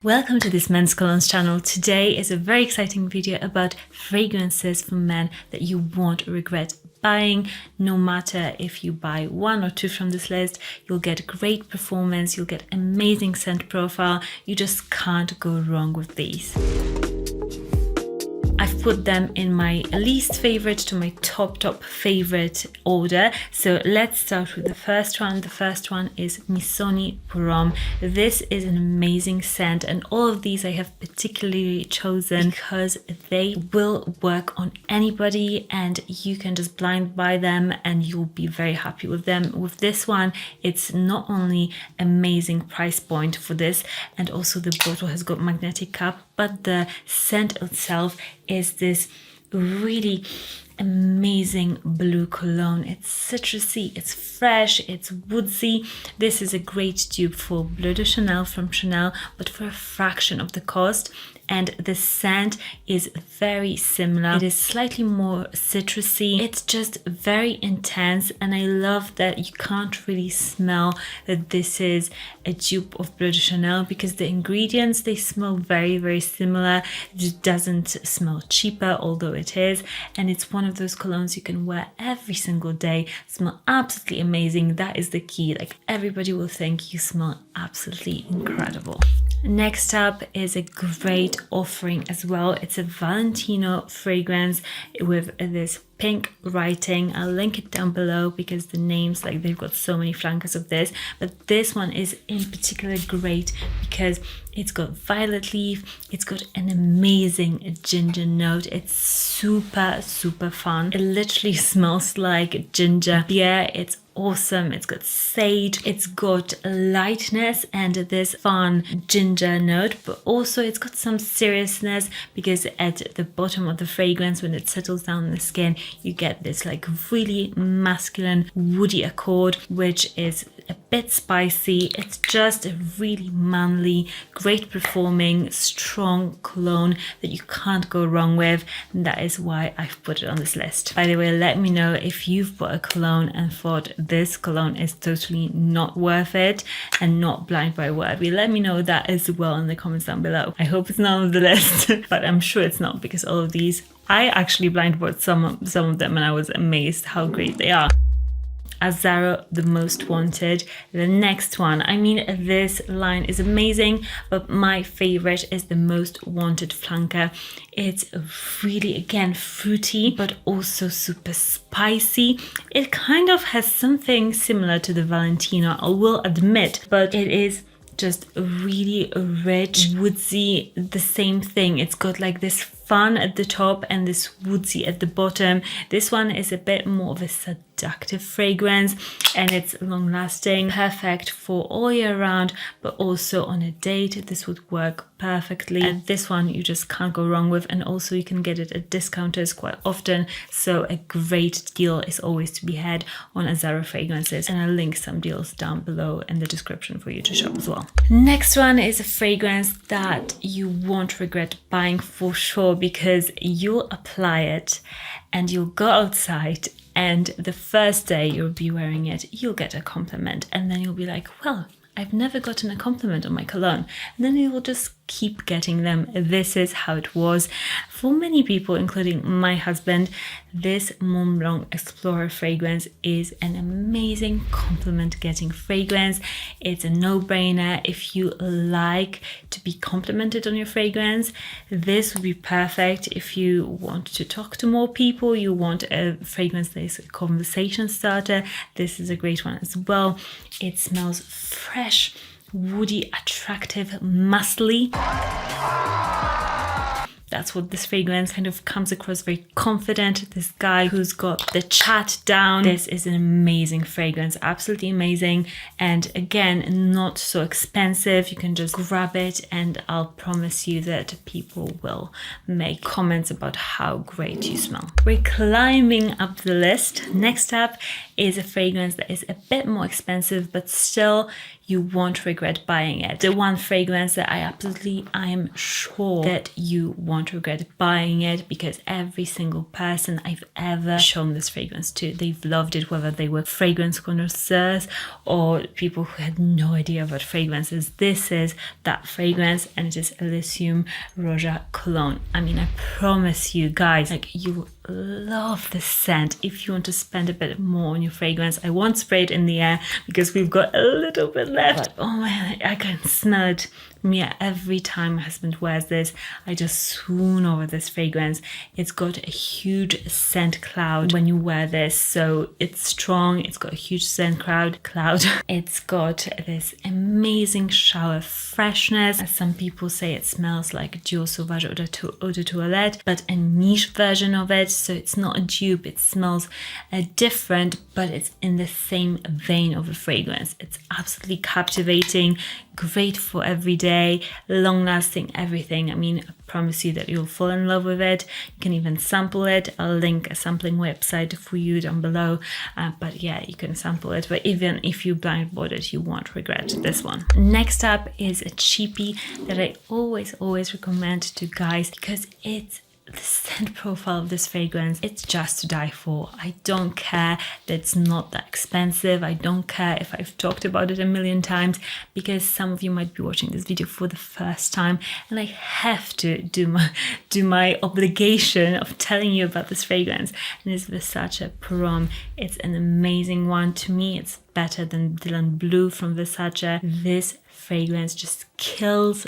Welcome to this Men's Colognes channel. Today is a very exciting video about fragrances for men that you won't regret buying. No matter if you buy one or two from this list, you'll get great performance, you'll get amazing scent profile. You just can't go wrong with these. I've put them in my least favorite to my top favorite order. So let's start with the first one. The first one is Missoni Parfums. This is an amazing scent, and all of these I have particularly chosen because they will work on anybody and you can just blind buy them and you'll be very happy with them. With this one, it's not only amazing price point for this, and also the bottle has got magnetic cap, but the scent itself is this really amazing blue cologne. It's citrusy, it's fresh, it's woodsy. This is a great dupe for Bleu de Chanel from Chanel, but for a fraction of the cost. And the scent is very similar. It is slightly more citrusy. It's just very intense, and I love that you can't really smell that this is a dupe of Bleu de Chanel because the ingredients, they smell very similar. It doesn't smell cheaper, although it is, and it's one of those colognes you can wear every single day, smell absolutely amazing. That is the key. Like, everybody will think you smell absolutely incredible. Next up is a great offering as well. It's a Valentino fragrance with this pink writing. I'll link it down below because the names, like, they've got so many flankers of this, but this one is in particular great because it's got violet leaf, it's got an amazing ginger note. It's super fun. It literally smells like ginger. Yeah, it's awesome. It's got sage, it's got lightness and this fun ginger note, but also it's got some seriousness because at the bottom of the fragrance, when it settles down on the skin, you get this like really masculine woody accord, which is a bit spicy. It's just a really manly, great performing, strong cologne that you can't go wrong with, and that is why I've put it on this list. By the way, let me know if you've bought a cologne and thought this cologne is totally not worth it and not blind buy worthy. Let me know that as well in the comments down below. I hope it's not on the list, but I'm sure it's not because all of these, I actually blind bought some of them and I was amazed how great they are. Azzaro, the most wanted. The next one, I mean, this line is amazing, but my favorite is the most wanted flanker. It's really, again, fruity, but also super spicy. It kind of has something similar to the Valentino, I will admit, but it is just really rich, woodsy, the same thing. It's got like this fun at the top and this woodsy at the bottom. This one is a bit more of a seductive fragrance and it's long lasting, perfect for all year round, but also on a date this would work perfectly. And this one you just can't go wrong with, and also you can get it at discounters quite often, so a great deal is always to be had on Azzaro fragrances, and I'll link some deals down below in the description for you to shop as well. Next one is a fragrance that you won't regret buying for sure, because you'll apply it and you'll go outside and the first day you'll be wearing it, you'll get a compliment, and then you'll be like, well, I've never gotten a compliment on my cologne, and then you will just keep getting them. This is how it was for many people, including my husband. This Mont Blanc Explorer fragrance is an amazing compliment getting fragrance. It's a no-brainer. If you like to be complimented on your fragrance, this would be perfect. If you want to talk to more people, you want a fragrance that is a conversation starter, this is a great one as well. It smells fresh, woody, attractive, muscly. That's what this fragrance kind of comes across, very confident. This guy who's got the chat down. This is an amazing fragrance, absolutely amazing. And again, not so expensive. You can just grab it and I'll promise you that people will make comments about how great you smell. We're climbing up the list. Next up is a fragrance that is a bit more expensive, but still you won't regret buying it. The one fragrance that I am sure that you won't regret buying it, because every single person I've ever shown this fragrance to, they've loved it, whether they were fragrance connoisseurs or people who had no idea about fragrances. This is that fragrance, and it is Elysium Roja Cologne. I mean, I promise you guys, like, you love the scent. If you want to spend a bit more on your fragrance, I won't spray it in the air because we've got a little bit left. But, oh man, I can smell it. Yeah, every time my husband wears this, I just swoon over this fragrance. It's got a huge scent cloud when you wear this, so it's strong. It's got a huge scent cloud. It's got this amazing shower freshness. As some people say, it smells like Duo Sauvage Eau de Toilette, but a niche version of it. So it's not a dupe. It smells different, but it's in the same vein of a fragrance. It's absolutely captivating, great for every day, long lasting, everything. I mean, I promise you that you'll fall in love with it. You can even sample it. I'll link a sampling website for you down below. But yeah, you can sample it. But even if you blind bought it, you won't regret this one. Next up is a cheapie that I always recommend to guys, because it's the scent profile of this fragrance, it's just to die for. I don't care that it's not that expensive. I don't care if I've talked about it a million times, because some of you might be watching this video for the first time, and I have to do my obligation of telling you about this fragrance. And it's Versace Prom. It's an amazing one. To me, it's better than Dylan Blue from Versace. This fragrance just kills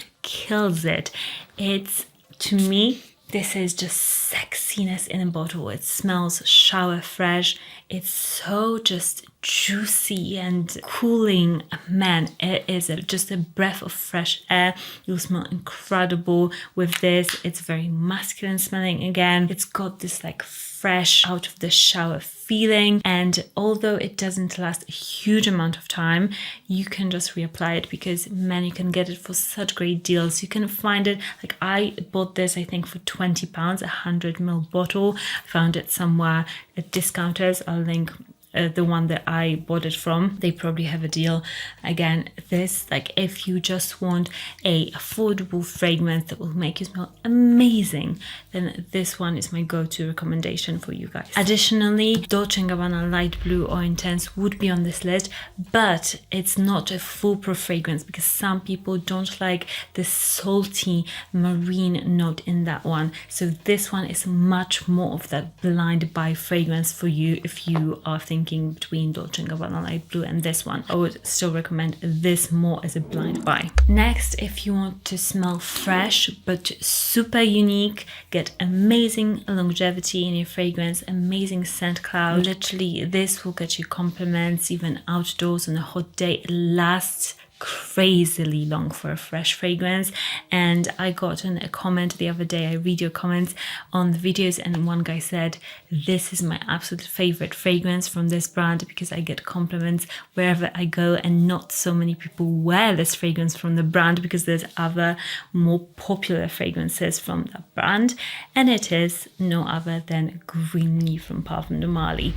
it. It's, to me, this is just sexiness in a bottle. It smells shower fresh. It's so just juicy and cooling. Man, it is just a breath of fresh air. You'll smell incredible with this. It's very masculine smelling again. It's got this like fresh out of the shower feeling, and although it doesn't last a huge amount of time, you can just reapply it, because man, you can get it for such great deals. You can find it, like I bought this I think for £20, 100ml bottle. Found it somewhere at discounters. I'll link the one that I bought it from. They probably have a deal. Again, this, like, if you just want a affordable fragrance that will make you smell amazing, then this one is my go-to recommendation for you guys. Additionally, Dolce & Gabbana Light Blue or Intense would be on this list, but it's not a foolproof fragrance, because some people don't like the salty marine note in that one. So this one is much more of that blind buy fragrance for you if you are thinking between Dolce & Gabbana Light Blue and this one. I would still recommend this more as a blind buy. Next, if you want to smell fresh but super unique, get amazing longevity in your fragrance, amazing scent cloud. Literally, this will get you compliments even outdoors on a hot day. It lasts crazily long for a fresh fragrance. And I got a comment the other day. I read your comments on the videos, and one guy said, this is my absolute favorite fragrance from this brand, because I get compliments wherever I go, and not so many people wear this fragrance from the brand, because there's other more popular fragrances from that brand, and it is no other than Green Leaf from Parfums de Marly.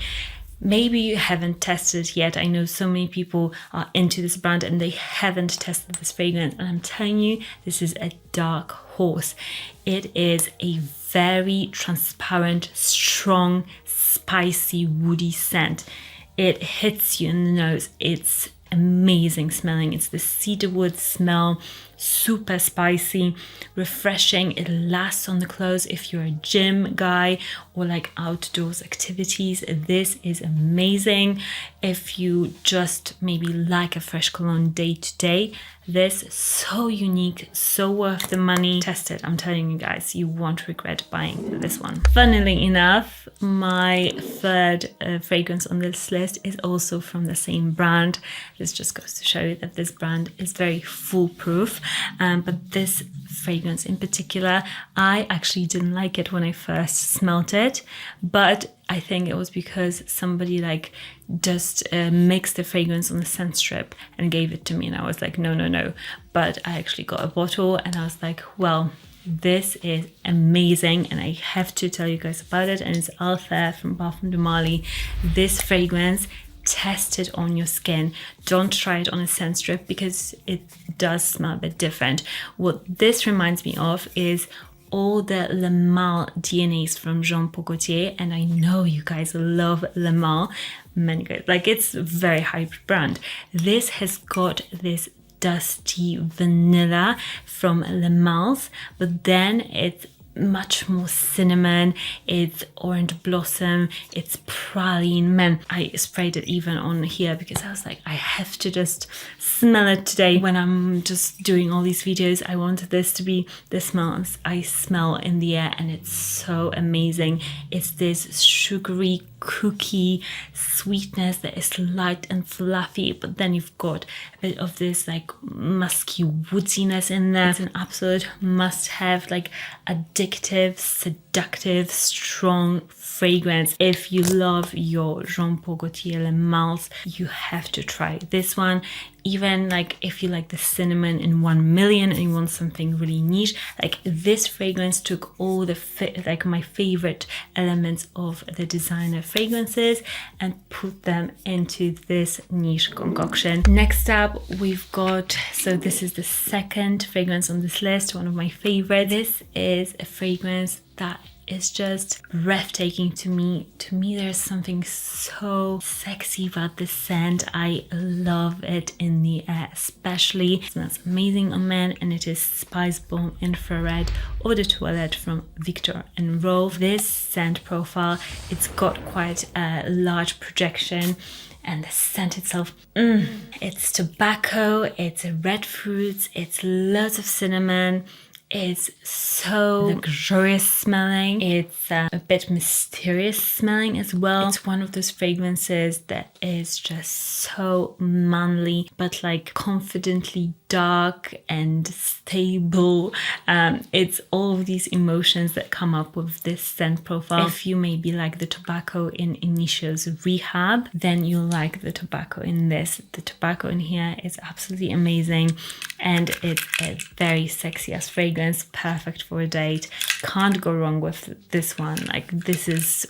Maybe you haven't tested it yet. I know so many people are into this brand and they haven't tested this fragrance. And I'm telling you, this is a dark horse. It is a very transparent, strong, spicy, woody scent. It hits you in the nose. It's amazing smelling. It's the cedarwood smell, super spicy, refreshing. It lasts on the clothes if you're a gym guy or like outdoors activities. This is amazing. If you just maybe like a fresh cologne day to day, this is so unique, so worth the money. Test it. I'm telling you guys, you won't regret buying this one. Funnily enough, my third fragrance on this list is also from the same brand. This just goes to show you that this brand is very foolproof. But this fragrance in particular, I actually didn't like it when I first smelt it, but I think it was because somebody like just mixed the fragrance on the scent strip and gave it to me, and I was like, no. But I actually got a bottle and I was like, well, this is amazing and I have to tell you guys about it. And it's Althea from Parfums de Marly. This fragrance test it on your skin. Don't try it on a scent strip because it does smell a bit different. What this reminds me of is all the Le Mal DNAs from Jean Paul Gaultier, and I know you guys love Le Mal. Many guys, like, it's a very hyped brand. This has got this dusty vanilla from Le Mal's, but then it's much more cinnamon, it's orange blossom, it's praline. Man, I sprayed it even on here because I was like, I have to just smell it today when I'm just doing all these videos. I wanted this to be the smells I smell in the air, and it's so amazing. It's this sugary cookie sweetness that is light and fluffy, but then you've got a bit of this like musky woodiness in there. It's an absolute must-have, like addictive, seductive, strong fragrance. If you love your Jean Paul Gaultier Le Mals, you have to try this one. Even like if you like the cinnamon in 1 million and you want something really niche, like this fragrance took all the like my favorite elements of the designer fragrances and put them into this niche concoction. Next up we've got, so this is the second fragrance on this list, one of my favorites. This is a fragrance that is just breathtaking to me. To me, there's something so sexy about this scent. I love it in the air, especially. It smells amazing on men, and it is Spice Bomb Infrared Eau de Toilette from Viktor and Rolf. This scent profile, it's got quite a large projection. And the scent itself, it's tobacco, it's red fruits, it's loads of cinnamon. It's so luxurious smelling. It's a bit mysterious smelling as well. It's one of those fragrances that is just so manly, but like confidently dark and stable. It's all of these emotions that come up with this scent profile. If you maybe like the tobacco in Initio's Rehab, then you'll like the tobacco in this. The tobacco in here is absolutely amazing, and it's a very sexy as fragrance, perfect for a date. Can't go wrong with this one. Like, this is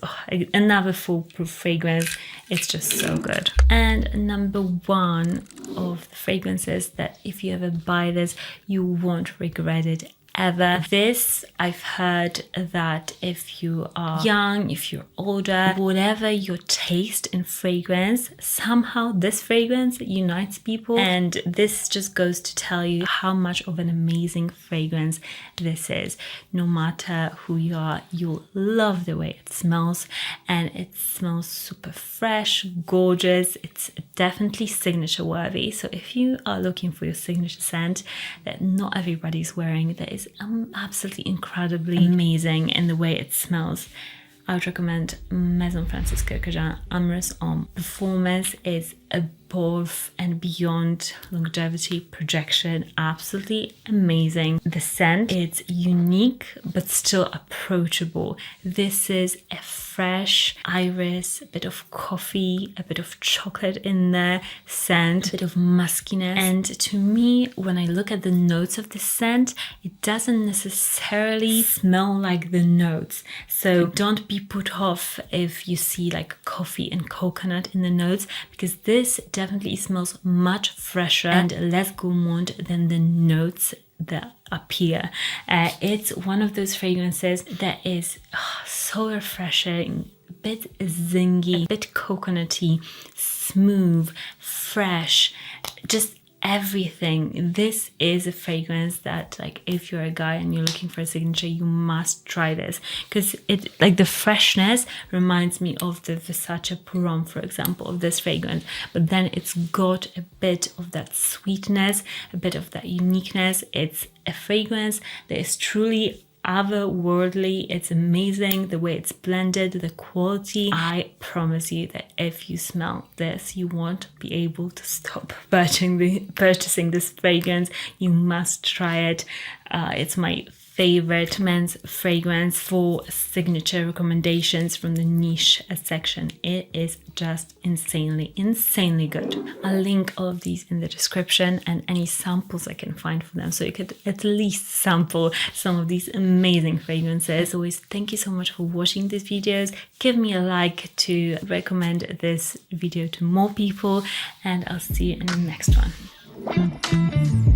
another foolproof fragrance. It's just so good. And number one of the fragrances that if you ever buy this, you won't regret it ever. This, I've heard that if you are young, if you're older, whatever your taste in fragrance, somehow this fragrance unites people. And this just goes to tell you how much of an amazing fragrance this is. No matter who you are, you'll love the way it smells, and it smells super fresh, gorgeous. It's definitely signature worthy. So if you are looking for your signature scent that not everybody's wearing, that is absolutely incredibly amazing in the way it smells, I would recommend Maison Francis Kurkdjian Amorous Homme. Performance is above and beyond longevity, projection, absolutely amazing. The scent, it's unique but still approachable. This is a fresh iris, a bit of coffee, a bit of chocolate in there scent, a bit of muskiness. And to me, when I look at the notes of the scent, it doesn't necessarily smell like the notes. So don't be put off if you see like coffee and coconut in the notes, because this definitely smells much fresher and less gourmand than the notes that appear. It's one of those fragrances that is so refreshing, a bit zingy, a bit coconutty, smooth, fresh, just everything. This is a fragrance that, like, if you're a guy and you're looking for a signature, you must try this, because it, like, the freshness reminds me of the Versace Pour Homme, for example, of this fragrance, but then it's got a bit of that sweetness, a bit of that uniqueness. It's a fragrance that is truly otherworldly. It's amazing the way it's blended, the quality. I promise you that if you smell this, you won't be able to stop purchasing this fragrance. You must try it. It's my favorite men's fragrance for signature recommendations from the niche section. It is just insanely good. I'll link all of these in the description and any samples I can find for them, so you could at least sample some of these amazing fragrances. As always, thank you so much for watching these videos. Give me a like to recommend this video to more people, and I'll see you in the next one.